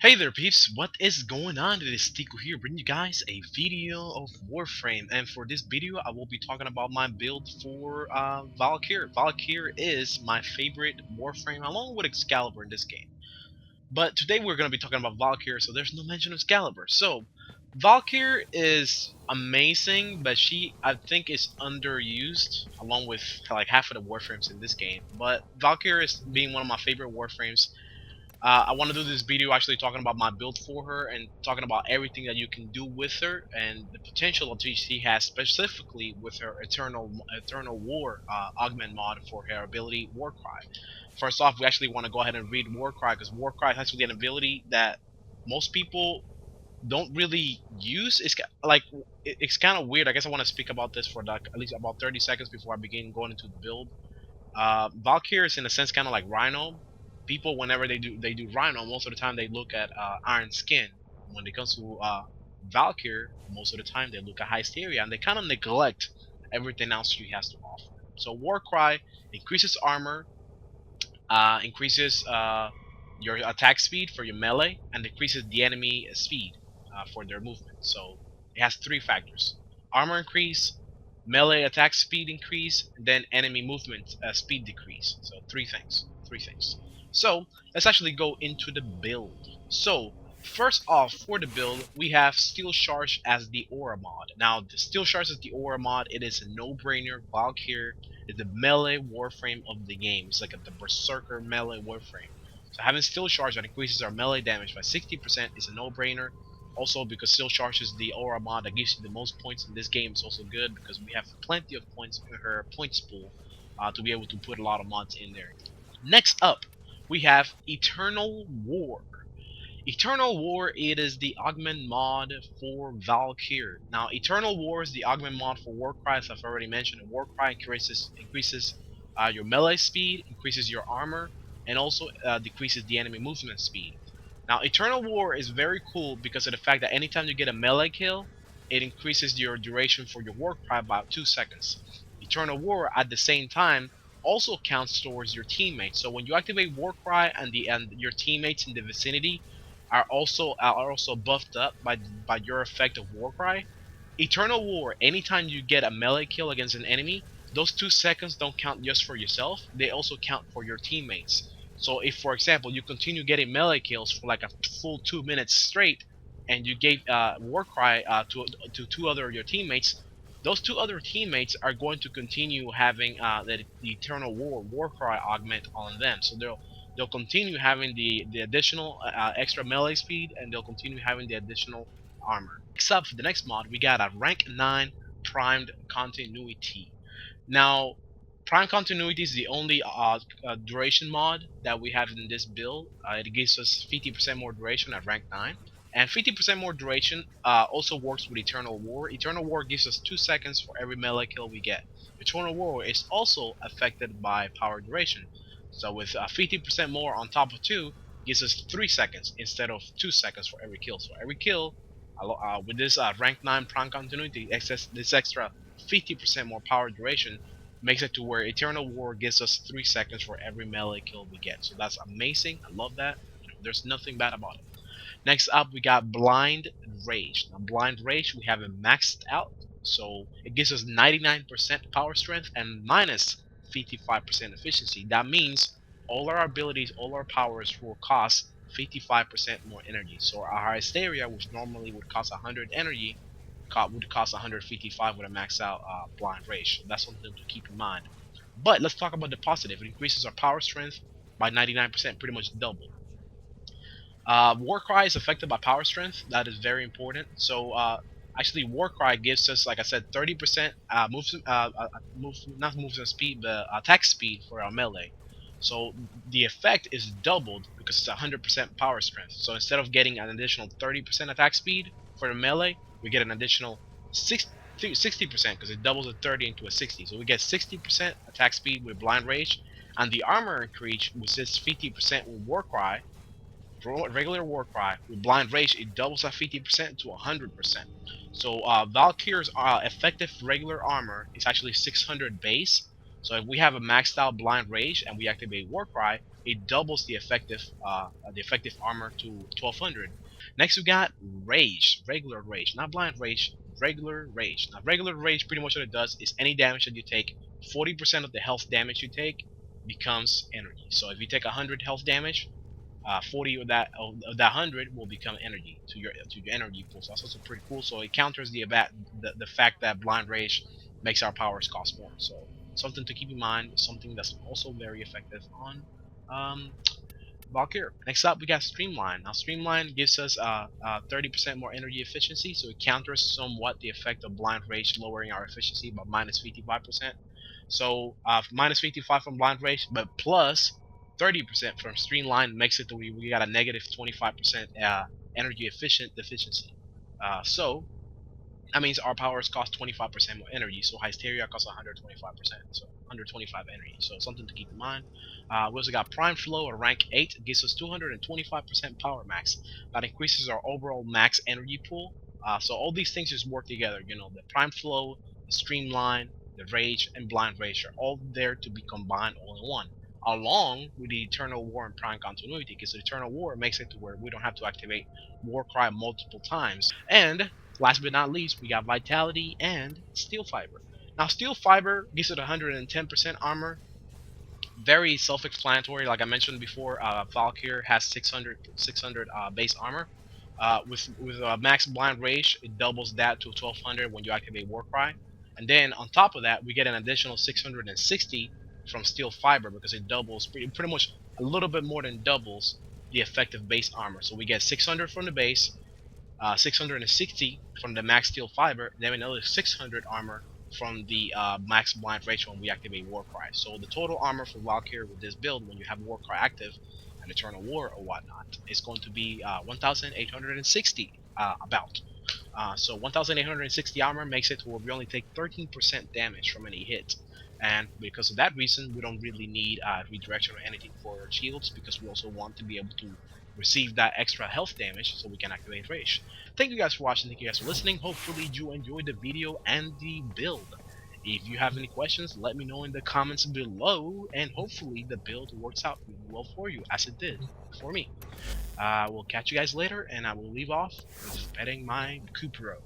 Hey there peeps, what is going on? It is Tico here bringing you guys a video of Warframe, and for this video I will be talking about my build for Valkyr. Valkyr is my favorite Warframe along with Excalibur in this game. But today we're going to be talking about Valkyr, so there's no mention of Excalibur. So Valkyr is amazing, but she I think is underused along with like half of the Warframes in this game. But Valkyr is being one of my favorite Warframes. I want to do this video actually talking about my build for her and talking about everything that you can do with her and the potential that she has specifically with her Eternal War augment mod for her ability Warcry. First off, we actually want to go ahead and read Warcry because Warcry has actually an ability that most people don't really use. It's kind of weird. I guess I want to speak about this for like at least about 30 seconds before I begin going into the build. Valkyr is in a sense kind of like Rhino. People, whenever they do Rhino, most of the time they look at Iron Skin. When it comes to Valkyr, most of the time they look at Hysteria, and they kind of neglect everything else she has to offer. So Warcry increases armor, increases your attack speed for your melee, and decreases the enemy speed for their movement. So it has three factors: armor increase, melee attack speed increase, and then enemy movement speed decrease. So three things. Three things. So let's actually go into the build. So first off, for the build, we have Steel Charge as the aura mod. Now, the Steel Charge as the aura mod, it is a no-brainer. Valkyr is the melee warframe of the game. It's like the berserker melee warframe. So having Steel Charge that increases our melee damage by 60% is a no-brainer. Also, because Steel Charge is the aura mod that gives you the most points in this game, is also good because we have plenty of points in her points pool to be able to put a lot of mods in there. Next up, we have Eternal War. Eternal War, it is the augment mod for Valkyr. Now, Eternal War is the augment mod for Warcry, as I've already mentioned. And Warcry increases your melee speed, increases your armor, and also decreases the enemy movement speed. Now, Eternal War is very cool because of the fact that anytime you get a melee kill, it increases your duration for your Warcry by 2 seconds. Eternal War, at the same time, also counts towards your teammates. So when you activate Warcry and your teammates in the vicinity are also buffed up by your effect of Warcry. Eternal War, anytime you get a melee kill against an enemy, those 2 seconds don't count just for yourself, they also count for your teammates. So if, for example, you continue getting melee kills for like a full 2 minutes straight, and you gave Warcry to two other of your teammates, those two other teammates are going to continue having the Eternal Warcry augment on them. So they'll continue having the additional extra melee speed, and they'll continue having the additional armor. Next up, for the next mod, we got a rank 9 primed continuity. Now, prime continuity is the only duration mod that we have in this build. It gives us 50% more duration at rank 9. And 50% more duration also works with Eternal War. Eternal War gives us 2 seconds for every melee kill we get. Eternal War is also affected by power duration. So with 50% more on top of 2, gives us 3 seconds instead of 2 seconds for every kill. So every kill, with this rank 9 prime continuity, this extra 50% more power duration makes it to where Eternal War gives us 3 seconds for every melee kill we get. So that's amazing. I love that. There's nothing bad about it. Next up, we got Blind Rage. Now, Blind Rage, we have it maxed out, so it gives us 99% power strength and minus 55% efficiency. That means all our abilities, all our powers will cost 55% more energy. So our Hysteria, which normally would cost 100 energy, would cost 155 with a max out Blind Rage. So that's something to keep in mind. But let's talk about the positive. It increases our power strength by 99%, pretty much double. Warcry is affected by power strength. That is very important. So actually, Warcry gives us, like I said, 30% not movement speed, but attack speed for our melee. So the effect is doubled because it's 100% power strength. So instead of getting an additional 30% attack speed for the melee, we get an additional 60% because it doubles a 30 into a 60. So we get 60% attack speed with Blind Rage, and the armor increase, which is 50% with Warcry. Regular Warcry with Blind Rage, it doubles that 50% to 100%. So Valkyr's effective regular armor is actually 600 base, So if we have a maxed out blind rage and we activate Warcry, it doubles the effective armor to 1200. Next we got rage, regular rage, not blind rage, regular rage. Now regular rage pretty much what it does is any damage that you take, 40% of the health damage you take becomes energy. So if you take 100 health damage, 40 of that 100 will become energy to your energy pool. So that's also pretty cool. So it counters the fact that blind rage makes our powers cost more. So something to keep in mind. Something that's also very effective on Valkyr. Next up, we got Streamline. Now, Streamline gives us 30% more energy efficiency, so it counters somewhat the effect of Blind Rage, lowering our efficiency by minus 55%. So, minus 55 from Blind Rage, but plus 30% from Streamline makes it to where we got a negative 25% energy efficiency. So, that means our powers cost 25% more energy. So Hysteria costs 125%. So 125 energy. So something to keep in mind. We also got Prime Flow at rank 8. It gives us 225% power max. That increases our overall max energy pool. So all these things just work together. You know, the Prime Flow, the Streamline, the Rage, and Blind Rage are all there to be combined all in one. Along with the Eternal War and Prime Continuity, because the Eternal War makes it to where we don't have to activate Warcry multiple times. And last but not least, we got Vitality and Steel Fiber. Now, Steel Fiber gives it 110% armor. Very self-explanatory. Like I mentioned before, Valkyr has 600 base armor. With max blind rage, it doubles that to 1200 when you activate Warcry. And then on top of that, we get an additional 660 from Steel Fiber because it doubles pretty much a little bit more than doubles the effective base armor. So we get 600 from the base, 660 from the max steel fiber, then another 600 armor from the max blind rage when we activate Warcry. So the total armor for Valkyr with this build, when you have Warcry active and Eternal War or whatnot, is going to be 1,860 about. So 1,860 armor makes it to where we only take 13% damage from any hit. And because of that reason, we don't really need redirection or anything for our shields, because we also want to be able to receive that extra health damage so we can activate Rage. Thank you guys for watching, thank you guys for listening. Hopefully you enjoyed the video and the build. If you have any questions, let me know in the comments below, and hopefully the build works out really well for you, as it did for me. We'll catch you guys later, and I will leave off with petting my Cupro.